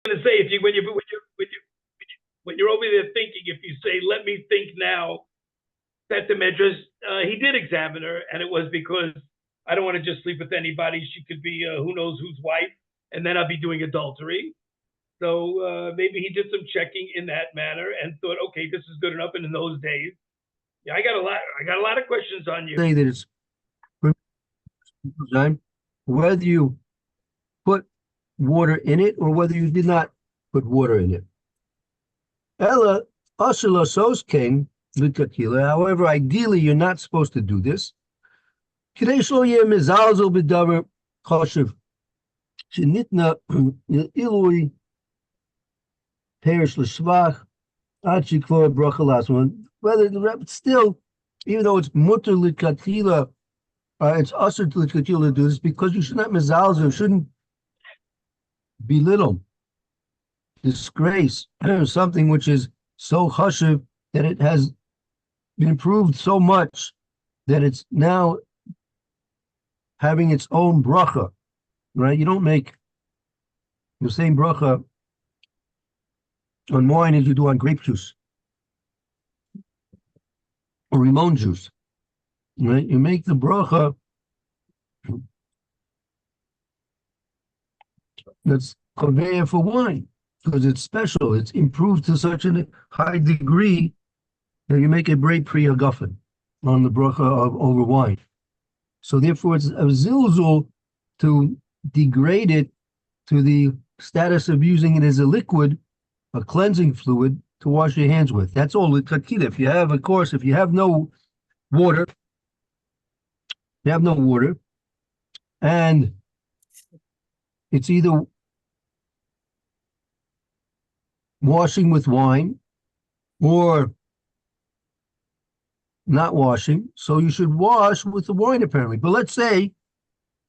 going to say if you when you're over there thinking, if you say, "Let me think now," that the Medrash he did examine her, and it was because I don't want to just sleep with anybody. She could be who knows whose wife, and then I'll be doing adultery. So maybe he did some checking in that manner and thought, okay, this is good enough. And in those days, yeah, I got a lot of questions on you. Say that it's whether you put water in it or whether you did not put water in it. Ella Ashala Sos came Likatila. However, ideally, you're not supposed to do this. Kidesho ye mezalzo b'davar choshev shenitna ilui perish l'shvach ad shikvor bracha lasman. Whether still, even though it's mutter likatila, it's usher to likatila to do this because you should not mezalzo, shouldn't belittle, disgrace something which is so choshev that it has been improved so much that it's now having its own bracha, right? You don't make the same bracha on wine as you do on grape juice or limon juice, right? You make the bracha that's conveyor for wine because it's special. It's improved to such a high degree that you make a great priyagafen on the bracha of over wine. So therefore, it's a zilzul to degrade it to the status of using it as a liquid, a cleansing fluid to wash your hands with. That's all. If you have, of course, if you have no water, and it's either washing with wine or not washing, so you should wash with the wine apparently. But let's say,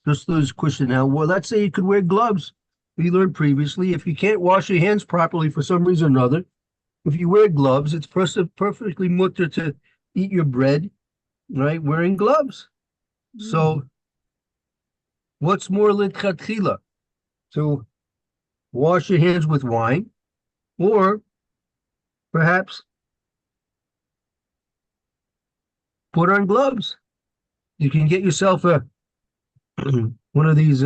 just this question now, well, let's say you could wear gloves. We learned previously, if you can't wash your hands properly for some reason or another, if you wear gloves, it's perfectly mutter to eat your bread, right, wearing gloves. So what's more litchatchila? To wash your hands with wine, or perhaps put on gloves. You can get yourself a one of these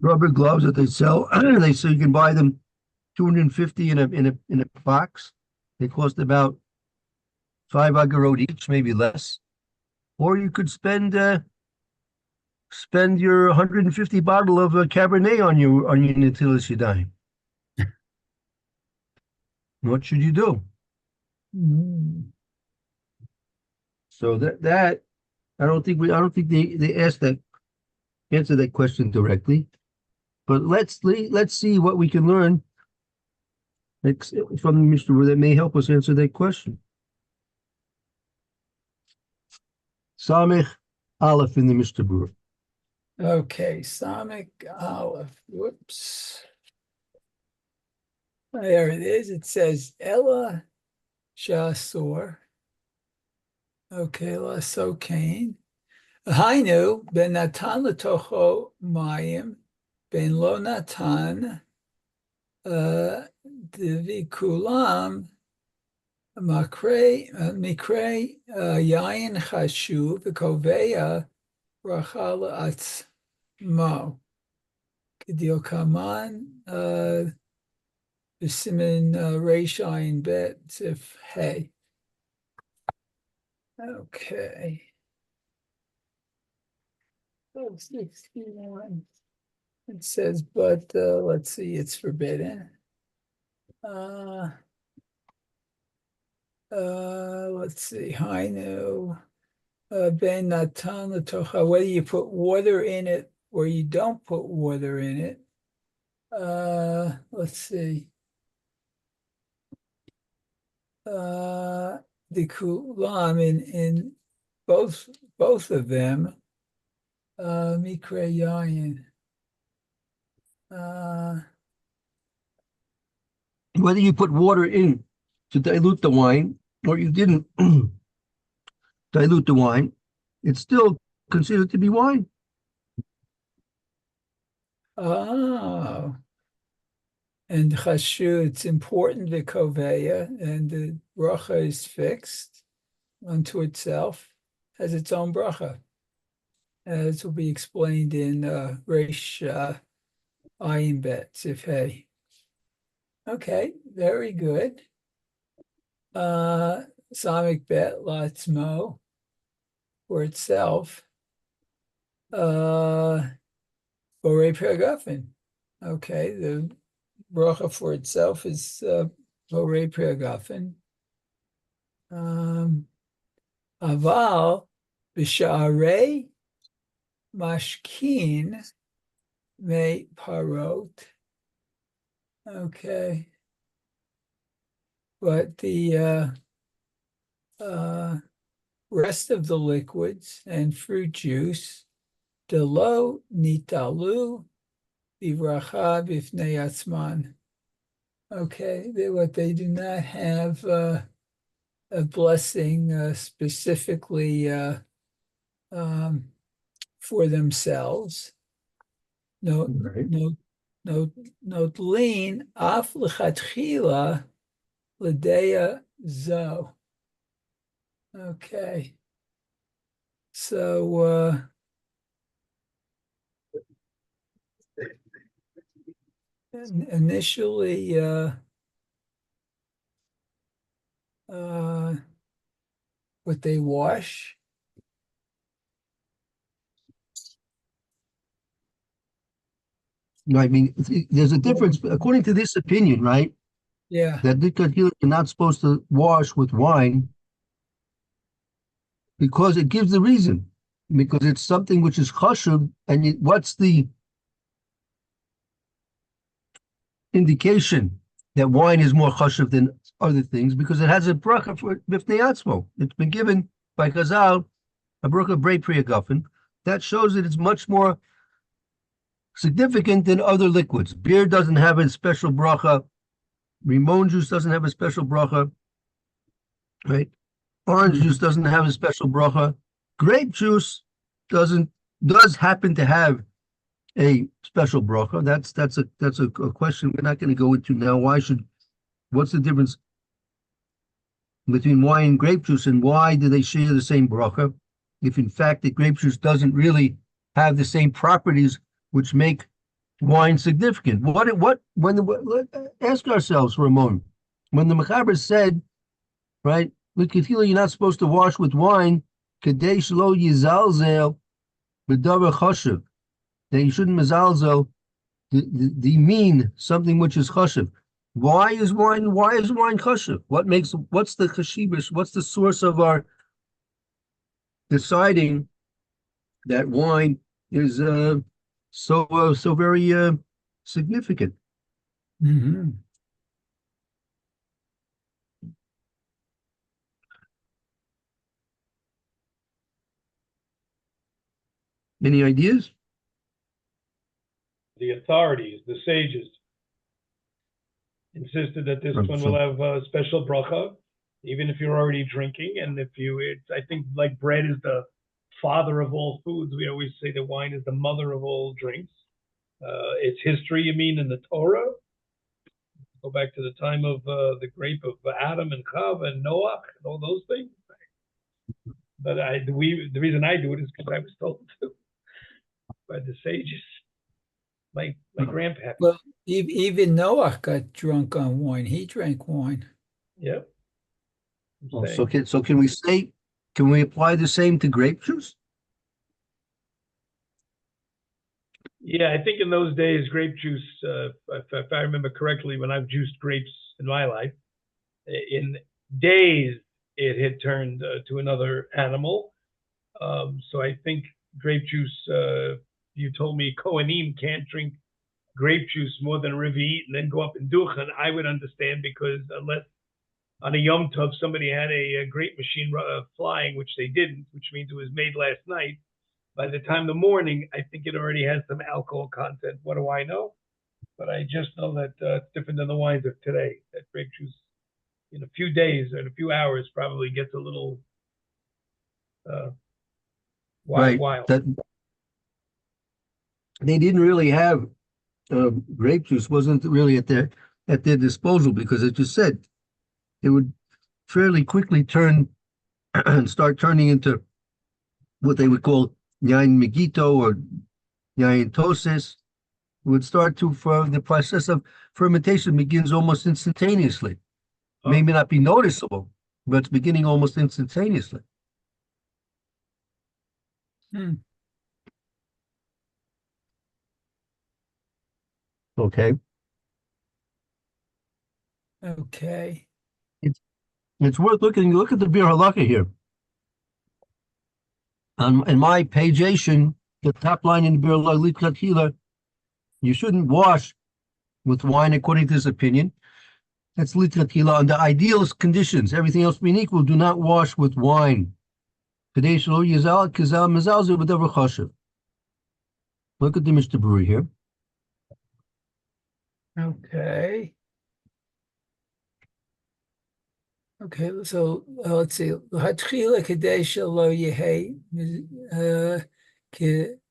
rubber gloves that they sell. They say you can buy them $250 in a box. They cost about 5 agarot each, maybe less. Or you could spend your 150 bottle of Cabernet on your Natilas Yadayim. What should you do? So that I don't think they asked that answer that question directly. But let's see what we can learn from the Mishna that may help us answer that question. Samech Aleph in the Mishna. Okay, Samech Aleph. Whoops. There it is. It says Ella Shasor. Okay, La Sokain. Hainu ben Natan letocho mayim ben lo Natan devikulam mikre yayin chashuv v'koveya rachal atzmo kedil kaman b'simin reish ayin bet tzif hey. Okay. 61. It says, but let's see, it's forbidden. Let's see, Hainu ben Natan letocha, whether you put water in it or you don't put water in it. Let's see. The kulam in both of them. Mikre yayin. Whether you put water in to dilute the wine or you didn't dilute the wine, it's still considered to be wine. Oh, and chashu, it's important, the koveya, and the bracha is fixed unto itself, has its own bracha. As will be explained in Reish Ayin Bet Sif. Okay, very good. Samik Bet Latzmo for itself. Borei Pregafen. Okay, the bracha for itself is Borei Pregafen. Aval B'Sha'arei Mashkin Me Parot. Okay. But the rest of the liquids and fruit juice, Delo Nitalu Bivracha Bifnei Atzman. Okay, they do not have a blessing specifically for themselves. Note lean af lechatchila l'deya zo. Okay, so initially what they wash. I mean, there's a difference according to this opinion, right? Yeah. That you're not supposed to wash with wine because it gives the reason, because it's something which is chashuv, and what's the indication that wine is more chashuv than other things? Because it has a bracha for bifnei atzmo. It's been given by Chazal a bracha brei priya that shows that it's much more significant than other liquids. Beer doesn't have a special bracha. Limon juice doesn't have a special bracha, right? Orange juice doesn't have a special bracha. Grape juice does happen to have a special bracha. That's a question we're not going to go into now. What's the difference between wine and grape juice, and why do they share the same bracha? If in fact the grape juice doesn't really have the same properties which make wine significant. Ask ourselves for a moment. When the Mechaber said, right, you're not supposed to wash with wine, kadesh lo yizalzel b'davar chashuv, that you shouldn't mezalzel the mean something which is chashuv. Why is wine chashuv? What's the chashibus? What's the source of our deciding that wine is so very significant? Mm-hmm. Any ideas? The authorities, the sages, insisted that this one will have a special bracha, even if you're already drinking. And I think like bread is the father of all foods, we always say that wine is the mother of all drinks. Its history, you mean, in the Torah? Go back to the time of the grape of Adam and Chava and Noach and all those things. But the reason I do it is because I was told to by the sages, my grandpa. Well, even Noah got drunk on wine. He drank wine. Yep. So can we apply the same to grape juice? Yeah, I think in those days, grape juice, if I remember correctly, when I've juiced grapes in my life, in days it had turned to another animal. So I think grape juice, you told me Kohanim can't drink grape juice more than a Revi'it and then go up in Duchen, I would understand, because unless on a Yom Tov somebody had a grape machine flying, which they didn't, which means it was made last night, by the time the morning, I think it already has some alcohol content. What do I know? But I just know that it's different than the wines of today. That grape juice, in a few days or in a few hours, probably gets a little right? Wild. That they didn't really have grape juice wasn't really at their disposal because, as you said, it would fairly quickly turn and start turning into what they would call yain megito or yain toses. Would start to for the process of fermentation begins almost instantaneously. Oh. Maybe not be noticeable, but it's beginning almost instantaneously. Hmm. Okay. Okay. It's worth looking. Look at the beer halakha here. In my pageation, the top line in the beer halakha, you shouldn't wash with wine according to this opinion. That's litratila under ideal conditions. Everything else being equal, do not wash with wine. Look at the Mr. Brewery here. Okay. Okay, so let's see. L'hatchila kadesha lo yehe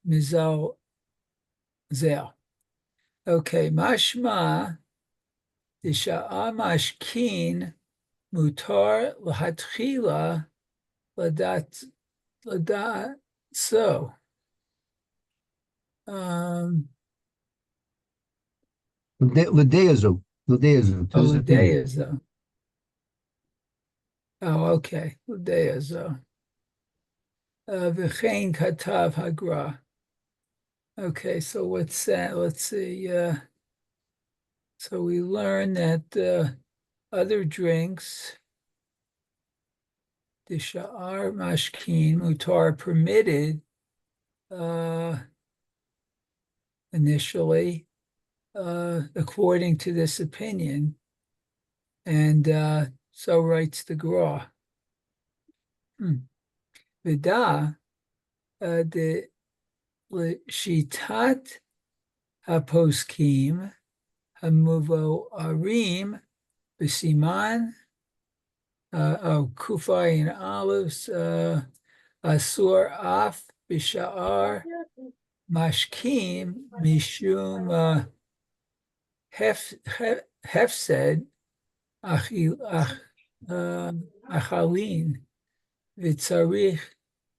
mizal zel. Okay, mashma disha'a mashkin mutar l'hatchila ladat so. L'deazu. L'deazo. Oh, okay. L'deazo. V'chein katav hagra. Okay, so what's that? Let's see. So we learn that other drinks, the sha'ar mashkin mutar permitted initially, according to this opinion, and so writes the Gra. Vida the shitat haposkim hamuvo arim b'siman kufay and olives asur af b'sha'ar mashkim mishum hefsed achalin v'tzarich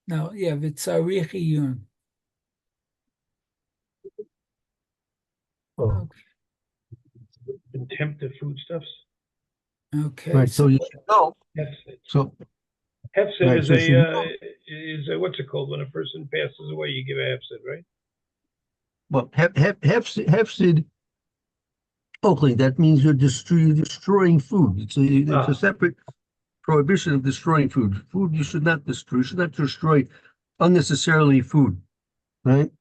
v'tzarich iyun. Oh. Contempt of foodstuffs. Okay. Right. So you should know. Hefsed. So Hefsed right, is so a what's it called when a person passes away? You give a hefsed, right? well, hefsid Oakley. That means you're destroying food. It's a separate prohibition of destroying food. Food you should not destroy. You should not destroy unnecessarily food, right?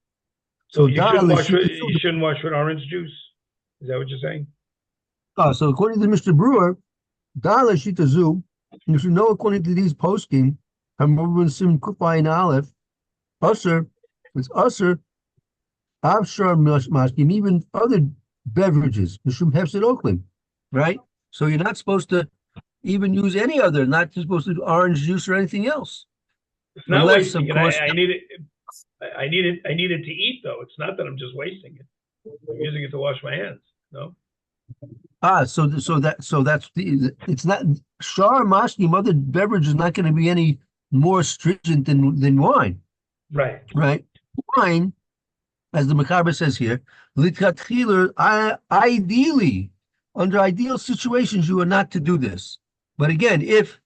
So you shouldn't wash with orange juice. Is that what you're saying? So according to Mr. Brewer, Dala Shitazu, you should know according to these posting, Sim Kupai and Aleph, Usser, it's Usser, Abshar Mashkim, even other beverages, Mishum Hefsid Oakland, right? So you're not supposed to even use any other, not supposed to do orange juice or anything else. It's not Unless, wasting of course, it. I need it to eat though. It's not that I'm just wasting it. I'm using it to wash my hands. No. that's it's not Shar Mashkim, other beverage is not going to be any more stringent than wine. Right. Right. Wine, as the Mechaber says here, ideally, under ideal situations, you are not to do this. But again, if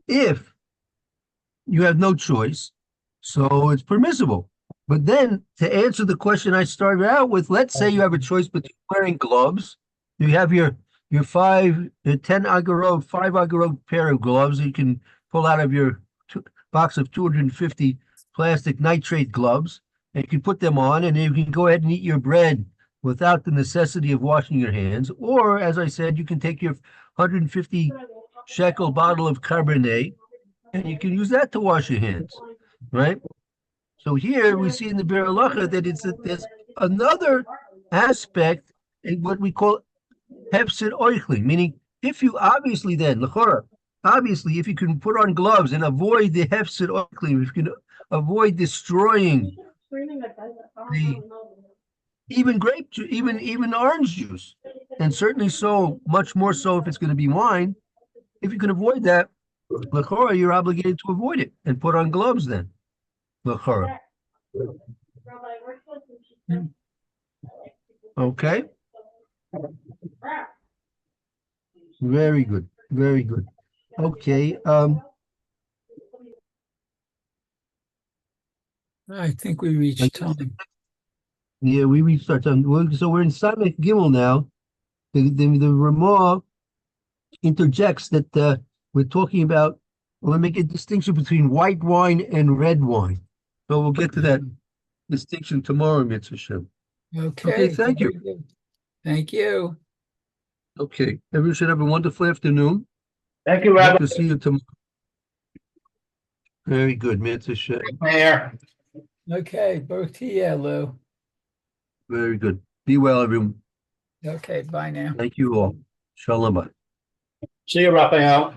you have no choice, so it's permissible. But then to answer the question I started out with, let's say you have a choice between wearing gloves. You have your 10 agorot, 5 agorot pair of gloves you can pull out of your box of 250 plastic nitrate gloves, and you can put them on, and you can go ahead and eat your bread without the necessity of washing your hands. Or, as I said, you can take your 150 shekel bottle of Cabernet, and you can use that to wash your hands, right? So here we see in the Be'er Halacha that there's another aspect in what we call hefsid oichling, meaning if you obviously then, l'chora, obviously if you can put on gloves and avoid the hefsid oichling, if you can avoid destroying even grape juice, even orange juice, and certainly so much more so if it's going to be wine. If you can avoid that, l'chora, you're obligated to avoid it and put on gloves then. L'chora. Okay. Very good. Very good. Okay. I think we reached time. Yeah, we reached our time. So we're in Samech Gimel now. The Ramah interjects that we're talking about. We'll make a distinction between white wine and red wine. So we'll get to that distinction tomorrow, Mitzvah Shem. Okay, thank you. very good. Thank you. Okay, everyone should have a wonderful afternoon. Thank you, Hope Rabbi. to see you tomorrow. Very good, Mitzvah Shem. Mayor. Okay, both to you, Lou. Very good. Be well, everyone. Okay, bye now. Thank you all. Shalom. See you, Raphael.